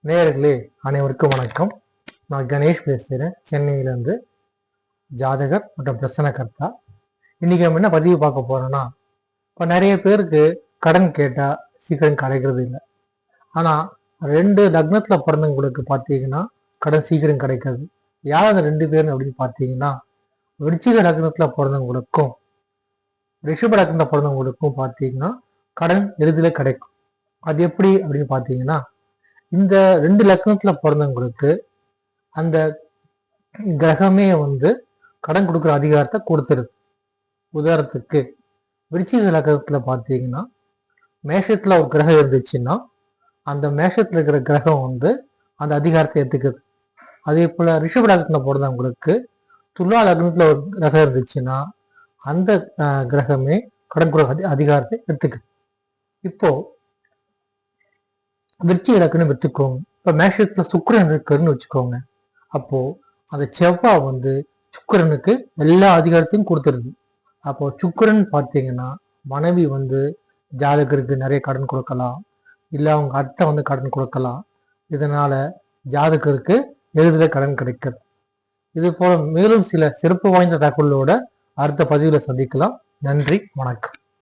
நேயர்களே அனைவருக்கும் வணக்கம். நான் கணேஷ் பேசுகிறேன், சென்னையிலேருந்து ஜாதகர் மற்றும் பிரசனகர்த்தா. இன்னைக்கு நம்ம என்ன பதிவு பார்க்க போறோம்னா, இப்போ நிறைய பேருக்கு கடன் கேட்டால் சீக்கிரம் கிடைக்கிறது இல்லை. ஆனால் 2 லக்னத்தில் பிறந்தவங்களுக்கு பார்த்தீங்கன்னா கடன் சீக்கிரம் கிடைக்கிறது. யார் அந்த 2 பேர் அப்படின்னு பார்த்தீங்கன்னா, விருச்சிக லக்னத்தில் பிறந்தவங்களுக்கும் ரிஷப லக்னத்தில் பிறந்தவங்களுக்கும் பார்த்தீங்கன்னா கடன் எளிதில் கிடைக்கும். அது எப்படி அப்படின்னு பார்த்தீங்கன்னா, இந்த 2 லக்னத்துல பிறந்தவங்களுக்கு அந்த கிரகமே கடன் கொடுக்குற அதிகாரத்தை கொடுத்துருது. உதாரணத்துக்கு விருச்சிக லக்னத்துல பார்த்தீங்கன்னா, மேஷத்துல ஒரு கிரகம் இருந்துச்சுன்னா அந்த மேஷத்துல இருக்கிற கிரகம் அந்த அதிகாரத்தை ஏத்துக்குது. அதே போல ரிஷப லக்னத்துல பிறந்தவங்களுக்கு துலா லக்னத்துல ஒரு கிரகம் இருந்துச்சுன்னா அந்த கிரகமே கடன் கொடுக்குற அதிகாரத்தை எடுத்துக்குது. இப்போ விருச்சிக லக்னம் எடுத்துக்கோங்க. இப்ப மேஷத்துல சுக்கிரன் இருக்குன்னு வச்சுக்கோங்க. அப்போ அந்த செவ்வாய் சுக்கிரனுக்கு எல்லா அதிகாரத்தையும் கொடுத்துருது. அப்போ சுக்கிரன் பார்த்தீங்கன்னா மனைவி ஜாதகருக்கு நிறைய கடன் கொடுக்கலாம், இல்லை அவங்க அத்தை கடன் கொடுக்கலாம். இதனால ஜாதகருக்கு எளிதில் கடன் கிடைக்கிறது. இது போல மேலும் சில சிறப்பு வாய்ந்த தகவலோட அடுத்த பதிவுல சந்திக்கலாம். நன்றி, வணக்கம்.